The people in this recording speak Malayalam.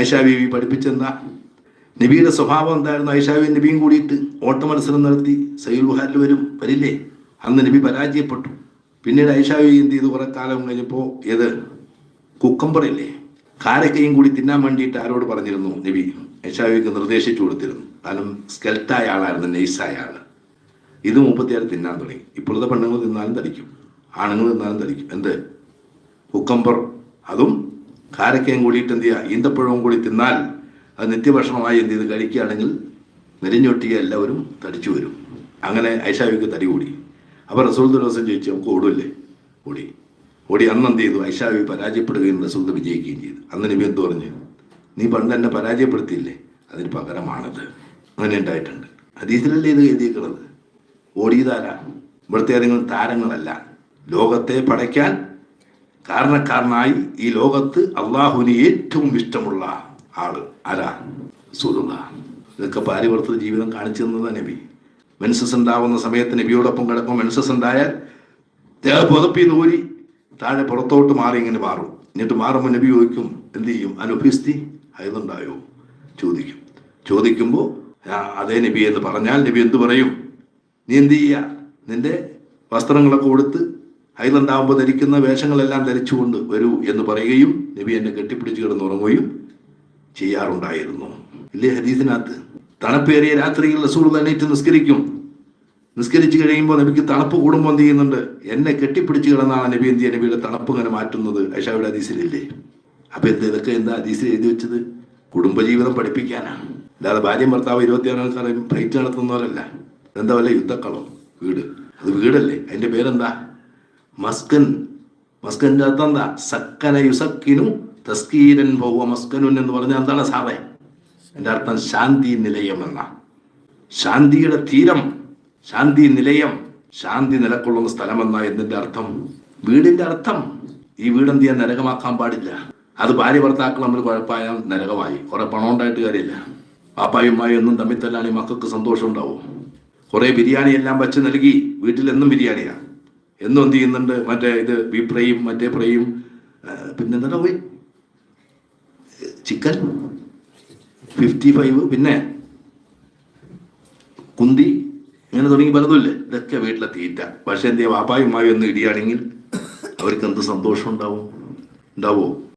ഐഷ ബീവി പഠിപ്പിച്ചെന്താ? നബിയുടെ സ്വഭാവം എന്തായിരുന്നു? ഐഷ ബീവി നബിയും കൂടിയിട്ട് ഓട്ട മത്സരം നടത്തി. സഹീഹുൽ ബുഖാരിൽ വരില്ലേ? അന്ന് നബി പരാജയപ്പെട്ടു. പിന്നീട് ഐഷ ബീവി എന്ത് ചെയ്തു? കുറെ കാലം കഴിഞ്ഞപ്പോൾ കുക്കമ്പറില്ലേ, കാരക്കയും കൂടി തിന്നാൻ വേണ്ടിയിട്ട് ആരോട് പറഞ്ഞിരുന്നു? നബി ഐഷ ബീവിക്ക് നിർദ്ദേശിച്ചു കൊടുത്തിരുന്നു. കാരണം സ്കെൽറ്റായ ആളായിരുന്നു, നൈസായ ആള്. ഇത് 36 തിന്നാൻ തുടങ്ങി. ഇപ്പോഴത്തെ പെണ്ണുങ്ങൾ തിന്നാലും തടിക്കും, ആണുങ്ങൾ തിന്നാലും തടിക്കും. എന്ത്? കുക്കമ്പർ, അതും കാരക്കയും കൂടിയിട്ട് എന്ത് ചെയ്യുക? ഈന്തപ്പഴവും കൂടി തിന്നാൽ അത് നിത്യഭക്ഷണമായി എന്ത് ചെയ്ത് കഴിക്കുകയാണെങ്കിൽ മെലിഞ്ഞൊട്ടിയ എല്ലാവരും തടിച്ചു വരും. അങ്ങനെ ഐഷ ബീവിക്ക് തടി കൂടി. അപ്പോൾ റസൂൽ ദിവസം ചോദിച്ചു, നമുക്ക് ഓടില്ലേ? ഓടി അന്ന് എന്ത് ചെയ്തു? ഐഷ ബീവി പരാജയപ്പെടുകയും റസൂൽ വിജയിക്കുകയും ചെയ്തു. അന്ന് നബി എന്ത് പറഞ്ഞു? നീ പണ്ട് എന്നെ പരാജയപ്പെടുത്തിയില്ലേ, അതിന് പകരമാണത്. അങ്ങനെ ഉണ്ടായിട്ടുണ്ട്. ഹദീസിലല്ലേ ഇത് എഴുതിയിരിക്കുന്നത്? ഓടിയതാരാ? ഇവിടുത്തെ ഏതെങ്കിലും താരങ്ങളല്ല. ലോകത്തെ പടയ്ക്കാൻ കാരണക്കാരനായി ഈ ലോകത്ത് അള്ളാഹുവിന് ഏറ്റവും ഇഷ്ടമുള്ള ആള് ആരാ? റസൂലുള്ളാഹ്. ഇതൊക്കെ പാരിവർത്തിത ജീവിതം കാണിച്ചു തന്നതാണ് നബി. മെൻസസ് ഉണ്ടാവുന്ന സമയത്ത് നബിയോടൊപ്പം കിടക്കും. മെൻസസ് ഉണ്ടായാൽ പുതപ്പി നൂരി താഴെ പുറത്തോട്ട് മാറി ഇങ്ങനെ മാറും. എന്നിട്ട് മാറുമ്പോൾ നബി ചോദിക്കും, എന്ത് ചെയ്യും? അനുഭവിസ്തി ഹൈദുണ്ടായോ? ചോദിക്കുമ്പോൾ അതേ നബി എന്ന് പറഞ്ഞാൽ നബി എന്ത് പറയും? നീ എന്ത് ചെയ്യുക? നിന്റെ വസ്ത്രങ്ങളൊക്കെ കൊടുത്ത് ഹൈദുണ്ടാവുമ്പോൾ ധരിക്കുന്ന വേഷങ്ങളെല്ലാം ധരിച്ചുകൊണ്ട് വരൂ എന്ന് പറയുകയും നബി എന്നെ കെട്ടിപ്പിടിച്ച് കിടന്നുറങ്ങുകയും ചെയ്യാറുണ്ടായിരുന്നു. ഇല്ലേ ഹദീസിനകത്ത്? തണുപ്പേറിയ രാത്രിയിൽ റസൂൽ എണീറ്റ് നിസ്കരിച്ച് കഴിയുമ്പോൾ നബിക്ക് തണുപ്പ് കൂടുമ്പോൾ എന്ത് ചെയ്യുന്നുണ്ട്? എന്നെ കെട്ടിപ്പിടിച്ച് കിടന്നാണ് നബി എന്ത് ചെയ്യുക? നബിയുടെ തണുപ്പ് ഇങ്ങനെ മാറ്റുന്നത് ഐഷയുടെ ഹദീസിലില്ലേ? അപ്പൊ ഇതൊക്കെ എന്താ ഹദീസിൽ എഴുതി വെച്ചത്? കുടുംബജീവിതം പഠിപ്പിക്കാനാണ്. അല്ലാതെ ഭാര്യയും ഭർത്താവ് 26 സമയം ഫൈറ്റ് നടത്തുന്നവരല്ല. എന്താ വല്ല യുദ്ധക്കളം? അത് വീടല്ലേ? അതിന്റെ പേരെന്താ? മസ്കൻ. മസ്കന്റെ അർത്ഥം എന്താ? സക്കന യുസക്കിനു തസ്കീരൻ ബഹുവ മസ്കനുൻ എന്ന് പറഞ്ഞാൽ എന്താണ് സാറേ? എൻ്റെ അർത്ഥം ശാന്തി നിലയം എന്ന. ശാന്തിയുടെ തീരം, ശാന്തി നിലയം, ശാന്തി നിലകൊള്ളുന്ന സ്ഥലമെന്ന എന്നതിൻ്റെ അർത്ഥം. വീടിന്റെ അർത്ഥം ഈ വീടെന്ത് ചെയ്യാൻ നരകമാക്കാൻ പാടില്ല. അത് ഭാര്യ ഭർത്താക്കൾ നമ്മൾ കുഴപ്പമായാൽ നരകമായി. കുറെ പണം ഉണ്ടായിട്ട് കാര്യമില്ല. പാപ്പായുമായി ഒന്നും തമ്മിൽ തല്ലാണെങ്കിൽ മക്കൾക്ക് സന്തോഷം ഉണ്ടാവും. കുറെ ബിരിയാണി എല്ലാം വച്ച് നൽകി. വീട്ടിൽ എന്നും ബിരിയാണിയാണ്. എന്നും എന്ത് ചെയ്യുന്നുണ്ട്? മറ്റേ ബീഫ് ഫ്രൈയും മറ്റേ ഫ്രൈയും പിന്നെന്താ പോയി ചിക്കൻ 55, പിന്നെ കുന്തി, ഇങ്ങനെ തുടങ്ങി പലതുമില്ലേ? ഇതൊക്കെ വീട്ടിലെ തീറ്റ. പക്ഷെ എന്ത് ചെയ്യാം? പാപ്പായുമായി ഒന്ന് ഇടിയാണെങ്കിൽ അവർക്ക് എന്ത് സന്തോഷം ഉണ്ടാവോ?